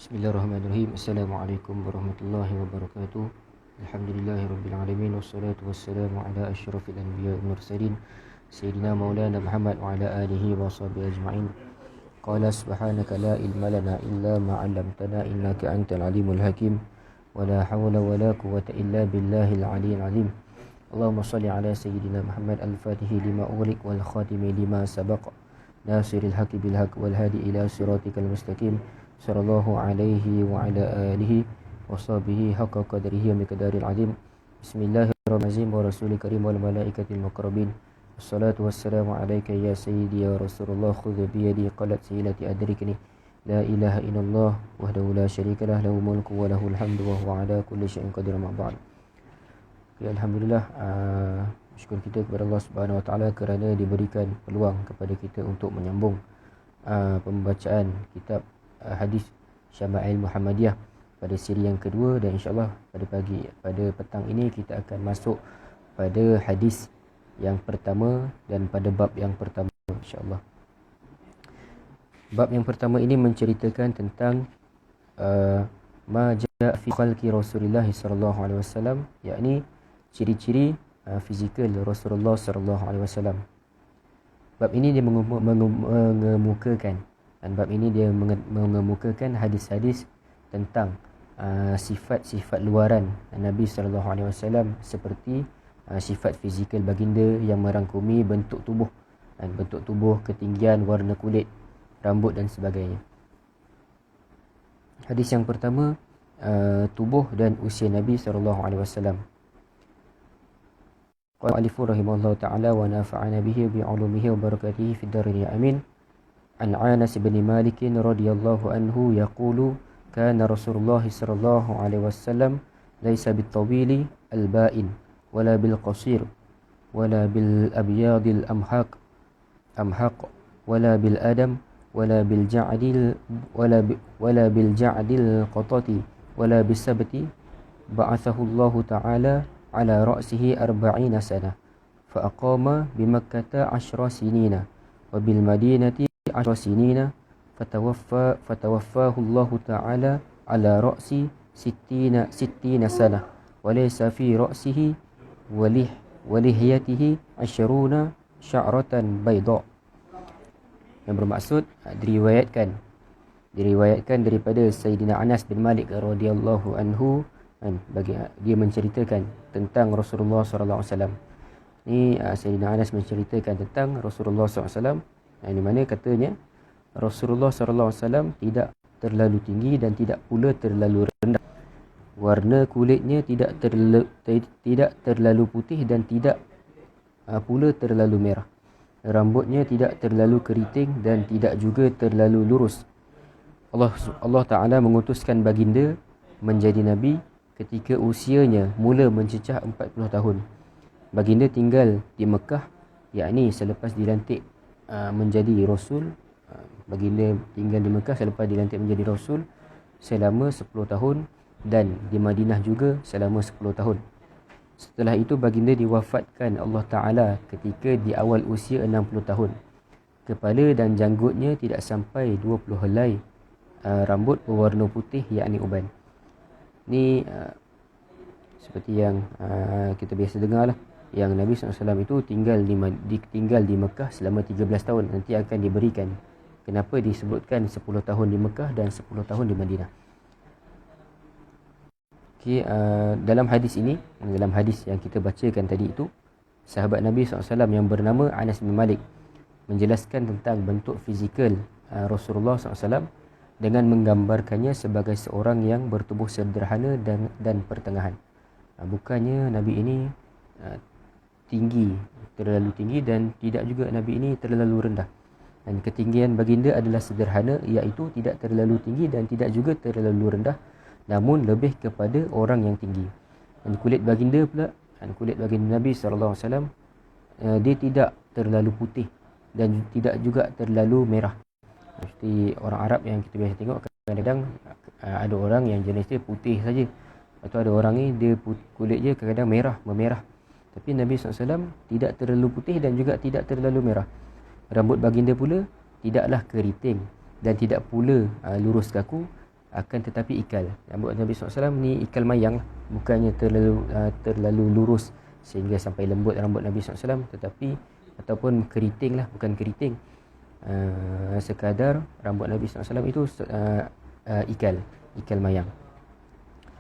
Bismillahirrahmanirrahim. Assalamualaikum warahmatullahi wabarakatuh. Alhamdulillahirabbil alamin wassalatu wassalamu ala asyrafil anbiya'i wal mursalin sayyidina maulana Muhammad wa ala alihi wa sahbihi ajma'in. Qala subhanaka la ilma lana illa ma 'allamtana innaka antal alimul hakim. Wa la hawla wa la quwwata illa billahil aliyyil azim. Allahumma shalli ala sayyidina Muhammad al-fatihi lima ughliq wal khatimi lima sabaq. Nasiril haqqi bil haqq wal hadi ila siratikal mustaqim. Sallallahu alaihi wa ala alihi wa sahbihi haqqa qadrihi wa miqdaril azim. Bismillahirrahmanirrahim. Wa rasulil karim wal malaikatil muqarrabin. Wassalatu wassalamu alayka ya sayyidi ya Rasulullah. Khudh bi yadi qalat sayyidati adrikni. La ilaha illallah wahdahu la syarika lah, lahu mulku wa lahul hamdu wa huwa ala kulli syai'in qadir. Ma ba'd. Ya, alhamdulillah, syukur kita kepada Allah Subhanahu wa taala kerana diberikan peluang kepada kita untuk menyambung pembacaan kitab hadis Syama'il Muhammadiyah pada siri yang kedua, dan insyaAllah pada petang ini kita akan masuk pada hadis yang pertama dan pada bab yang pertama insyaAllah. Bab yang pertama ini menceritakan tentang ma ja'a fi khalqi Rasulullah sallallahu alaihi wasallam, yakni ciri-ciri fizikal Rasulullah sallallahu alaihi wasallam. Bab ini dia mengemukakan, dan bab ini dia mengemukakan hadis-hadis tentang sifat-sifat luaran Nabi sallallahu alaihi wasallam, seperti sifat fizikal baginda yang merangkumi bentuk tubuh, ketinggian, warna kulit, rambut dan sebagainya. Hadis yang pertama, tubuh dan usia Nabi sallallahu alaihi wasallam. Qala alifu rahimahullah ta'ala wa nafa'ana bihi bi 'ulumihi wa barakatihi fid darin amin. An Anas bin Malik radhiyallahu anhu yaqulu kana Rasulullah sallallahu alaihi wasallam laysa bit-tawili al-ba'in wala bil-qasir wala bil-abyadil amhaq wala bil-adam wala bil-ja'dil wala bil-ja'dil qatati wala bis-sabti. Ba'athahu Allah ta'ala ala ra'sihi 40 sana fa aqama bi Makkah 10 sinina wa bil Madinati 10 sinina fatawaffahu Allah ta'ala ala ra'si 60 sana wa laysa fi ra'sihi wa lihyatihi 20 sya'ratan bayda. Yang bermaksud diriwayatkan daripada Sayyidina Anas bin Malik radhiyallahu anhu, bagi dia menceritakan tentang Rasulullah sallallahu alaihi wasallam. Ni Sayyidina Anas menceritakan tentang Rasulullah sallallahu alaihi wasallam, di mana katanya Rasulullah sallallahu alaihi wasallam tidak terlalu tinggi dan tidak pula terlalu rendah. Warna kulitnya tidak terlalu putih dan tidak pula terlalu merah. Rambutnya tidak terlalu keriting dan tidak juga terlalu lurus. Allah Ta'ala mengutuskan baginda menjadi Nabi ketika usianya mula mencecah 40 tahun. Baginda tinggal di Mekah, yakni selepas dilantik menjadi Rasul. Baginda tinggal di Mekah selepas dilantik menjadi Rasul selama 10 tahun, dan di Madinah juga selama 10 tahun. Setelah itu baginda diwafatkan Allah Ta'ala ketika di awal usia 60 tahun. Kepala dan janggutnya tidak sampai 20 helai. Rambut berwarna putih, yakni uban. Ni seperti yang kita biasa dengar lah, yang Nabi SAW itu tinggal di Mekah selama 13 tahun. Nanti akan diberikan kenapa disebutkan 10 tahun di Mekah dan 10 tahun di Madinah. Dalam hadis yang kita bacakan tadi itu, sahabat Nabi SAW yang bernama Anas bin Malik menjelaskan tentang bentuk fizikal Rasulullah SAW dengan menggambarkannya sebagai seorang yang bertubuh sederhana dan pertengahan. Bukannya Nabi ini terlalu tinggi, dan tidak juga Nabi ini terlalu rendah. Dan ketinggian baginda adalah sederhana, iaitu tidak terlalu tinggi dan tidak juga terlalu rendah, namun lebih kepada orang yang tinggi. Dan kulit baginda Nabi SAW, dia tidak terlalu putih dan tidak juga terlalu merah. Seperti orang Arab yang kita biasa tengok, kadang-kadang ada orang yang jenis dia putih saja, atau ada orang ni dia kulit dia kadang-kadang memerah. Tapi Nabi SAW tidak terlalu putih dan juga tidak terlalu merah. Rambut baginda pula tidaklah keriting dan tidak pula lurus kaku, Akan tetapi ikal. Rambut Nabi SAW ni ikal mayang, bukannya terlalu lurus sehingga sampai lembut rambut Nabi SAW, tetapi ataupun keriting lah, bukan keriting, sekadar rambut Nabi SAW itu ikal mayang.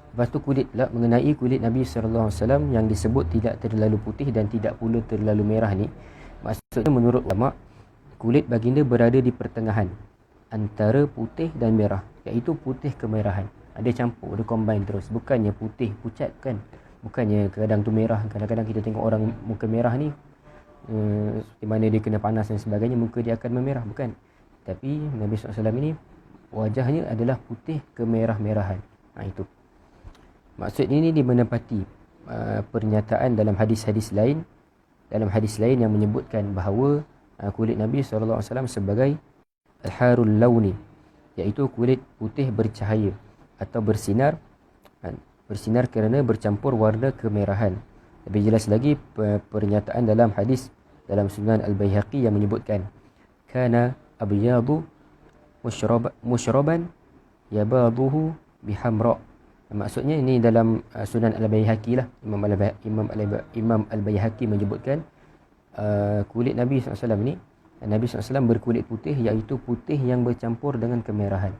Lepas tu kulit pula, mengenai kulit Nabi SAW yang disebut tidak terlalu putih dan tidak pula terlalu merah ni, maksudnya menurut ulama, kulit baginda berada di pertengahan antara putih dan merah, iaitu putih kemerahan. Ada campur, ada combine terus. Bukannya putih pucat kan. Bukannya kadang tu merah. Kadang-kadang kita tengok orang muka merah ni, seperti mana dia kena panas dan sebagainya, muka dia akan memerah. Bukan. Tapi Nabi SAW ini wajahnya adalah putih kemerah-merahan. Itu. Maksud ini dia menepati pernyataan dalam hadis-hadis lain. Dalam hadis lain yang menyebutkan bahawa kulit Nabi SAW sebagai al-harul launi, iaitu kulit putih bercahaya atau bersinar kerana bercampur warna kemerahan. Lebih jelas lagi pernyataan dalam hadis dalam Sunan Al-Baihaqi yang menyebutkan kana abyadu mushraban yabaduhu bihamra. Maksudnya ini dalam Sunan Al-Baihaqi lah. Imam Al-Baihaqi menyebutkan kulit Nabi SAW ni, Nabi SAW berkulit putih, iaitu putih yang bercampur dengan kemerahan.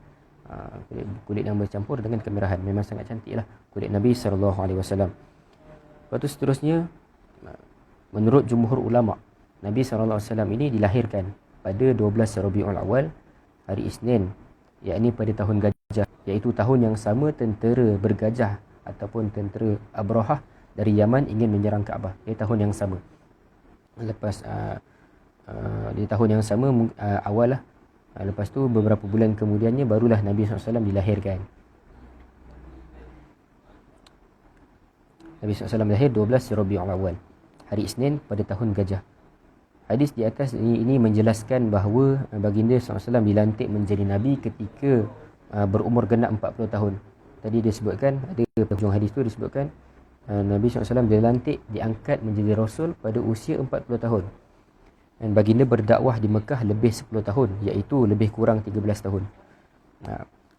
Kulit yang bercampur dengan kemerahan. Memang sangat cantik lah kulit Nabi SAW. Lepas tu seterusnya, menurut jumhur ulama, Nabi SAW ini dilahirkan pada 12 Rabiul Awal, hari Isnin, yakni pada tahun gajah, iaitu tahun yang sama tentera bergajah ataupun tentera Abrahah dari Yaman ingin menyerang Kaabah. Ia tahun yang sama. Lepas di tahun yang sama awal lah. Lepas tu beberapa bulan kemudiannya barulah Nabi SAW dilahirkan. Nabi SAW lahir 12 Rabiul Awal, hari Isnin pada tahun gajah. Hadis di atas ini menjelaskan bahawa baginda SAW dilantik menjadi Nabi ketika berumur genap 40 tahun. Tadi disebutkan, ada hujung hadis tu disebutkan Nabi SAW dilantik, diangkat menjadi Rasul pada usia 40 tahun. Dan baginda berdakwah di Mekah lebih 10 tahun, iaitu lebih kurang 13 tahun.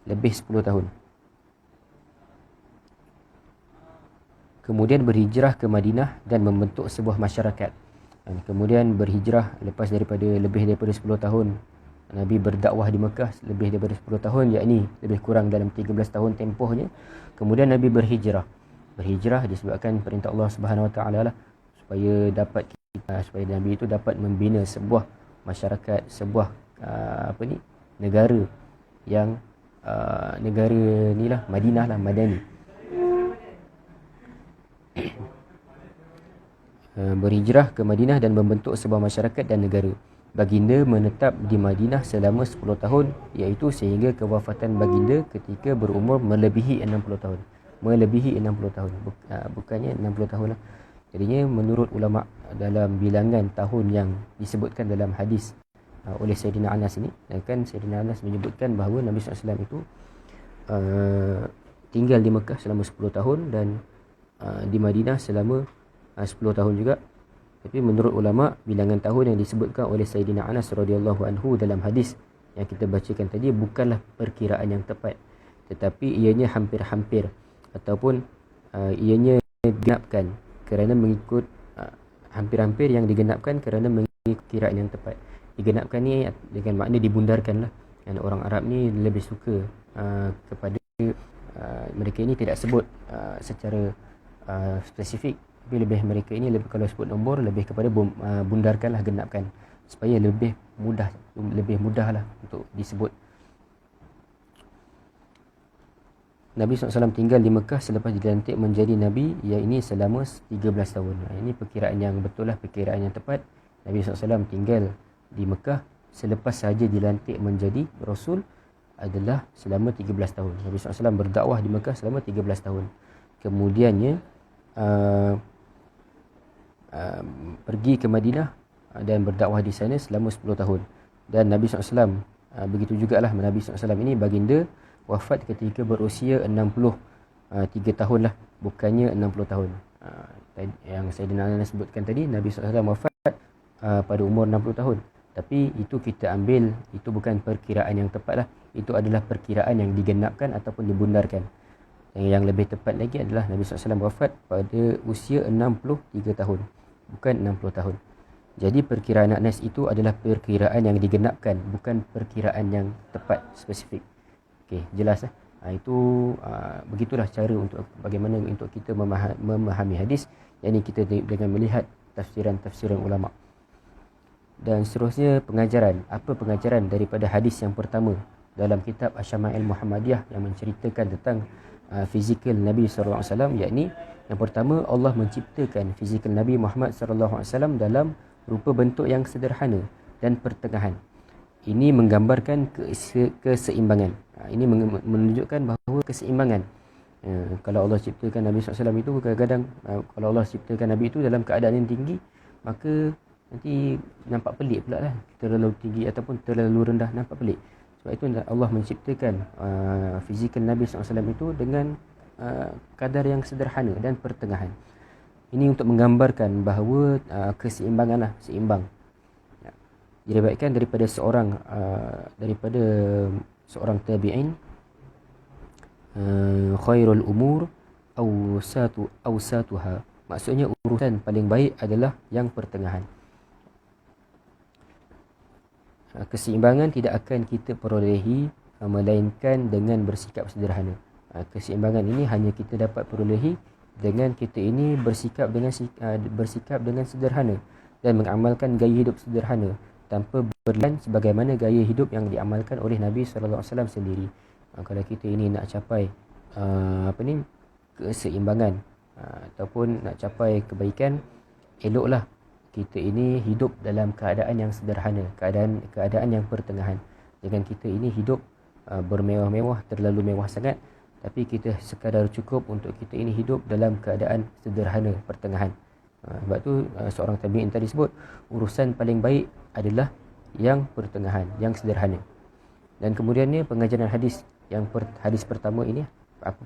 Lebih 10 tahun. Kemudian berhijrah ke Madinah dan membentuk sebuah masyarakat. Dan kemudian berhijrah lepas daripada lebih daripada 10 tahun Nabi berdakwah di Mekah, lebih daripada 10 tahun, yakni lebih kurang dalam 13 tahun tempohnya. Kemudian Nabi berhijrah. Berhijrah disebabkan perintah Allah Subhanahu Wa Taala lah, supaya Nabi itu dapat membina sebuah masyarakat, sebuah negara yang negara ni lah, Madinah lah, Madani. Berhijrah ke Madinah dan membentuk sebuah masyarakat dan negara. Baginda menetap di Madinah selama 10 tahun, iaitu sehingga kewafatan baginda ketika berumur melebihi 60 tahun. Melebihi 60 tahun, bukannya 60 tahun lah. Jadinya menurut ulama, dalam bilangan tahun yang disebutkan dalam hadis oleh Sayyidina Anas ini, kan Sayyidina Anas menyebutkan bahawa Nabi SAW itu tinggal di Mekah selama 10 tahun dan di Madinah selama 10 tahun juga. Tapi menurut ulama, bilangan tahun yang disebutkan oleh Sayyidina Anas radhiyallahu anhu dalam hadis yang kita bacakan tadi bukanlah perkiraan yang tepat, tetapi ianya hampir-hampir, ataupun ianya digenapkan kerana mengikut hampir-hampir yang digenapkan kerana mengikut kiraan yang tepat. Digenapkan ni dengan makna dibundarkan lah. Dan orang Arab ni lebih suka kepada mereka ini tidak sebut secara spesifik, tapi lebih mereka ini lebih, kalau sebut nombor, lebih kepada bundarkanlah, genapkan, supaya lebih mudah lah untuk disebut. Nabi SAW tinggal di Mekah selepas dilantik menjadi Nabi, iaitu selama 13 tahun. Ini perkiraan yang betul lah, perkiraan yang tepat. Nabi SAW tinggal di Mekah selepas sahaja dilantik menjadi Rasul adalah selama 13 tahun. Nabi SAW berdakwah di Mekah selama 13 tahun. Kemudiannya pergi ke Madinah dan berdakwah di sana selama 10 tahun. Dan Nabi SAW begitu jugalah, Nabi SAW ini baginda wafat ketika berusia 63 tahun lah, bukannya 60 tahun. Yang Sayyidina Anas sebutkan tadi, Nabi SAW wafat pada umur 60 tahun. Tapi itu kita ambil, itu bukan perkiraan yang tepat lah. Itu adalah perkiraan yang digenapkan ataupun dibundarkan. Yang lebih tepat lagi adalah Nabi SAW wafat pada usia 63 tahun, bukan 60 tahun. Jadi perkiraan Anas itu adalah perkiraan yang digenapkan, bukan perkiraan yang tepat, spesifik. Okey, jelas lah. Itu begitulah cara untuk bagaimana untuk kita memahami hadis. Yang kita dengan melihat tafsiran-tafsiran ulama. Dan seterusnya pengajaran. Apa pengajaran daripada hadis yang pertama dalam kitab Asy-Syama'il Muhammadiyah yang menceritakan tentang fizikal Nabi SAW, yakni yang pertama, Allah menciptakan fizikal Nabi Muhammad SAW dalam rupa bentuk yang sederhana dan pertengahan. Ini menggambarkan keseimbangan. Ini menunjukkan bahawa keseimbangan. Kalau Allah ciptakan Nabi SAW itu kadang-kadang kalau Allah ciptakan Nabi itu dalam keadaan yang tinggi, maka nanti nampak pelik pula lah, terlalu tinggi ataupun terlalu rendah, nampak pelik. Sebab itu Allah menciptakan fizikal Nabi SAW itu dengan kadar yang sederhana dan pertengahan. Ini untuk menggambarkan bahawa keseimbangan lah, seimbang. Diriwayatkan daripada seorang tabi'in, khairul umur awsatuha, maksudnya urusan paling baik adalah yang pertengahan. Keseimbangan tidak akan kita perolehi melainkan dengan bersikap sederhana. Keseimbangan ini hanya kita dapat perolehi dengan kita ini bersikap dengan sederhana dan mengamalkan gaya hidup sederhana tanpa berlain sebagaimana gaya hidup yang diamalkan oleh Nabi SAW sendiri. Kalau kita ini nak capai keseimbangan ataupun nak capai kebaikan, eloklah kita ini hidup dalam keadaan yang sederhana, keadaan yang pertengahan. Jangan kita ini hidup bermewah-mewah, terlalu mewah sangat, tapi kita sekadar cukup untuk kita ini hidup dalam keadaan sederhana, pertengahan. Sebab tu seorang tabi'in tadi sebut urusan paling baik adalah yang pertengahan, yang sederhana. Dan kemudiannya pengajaran hadis hadis pertama ini apa?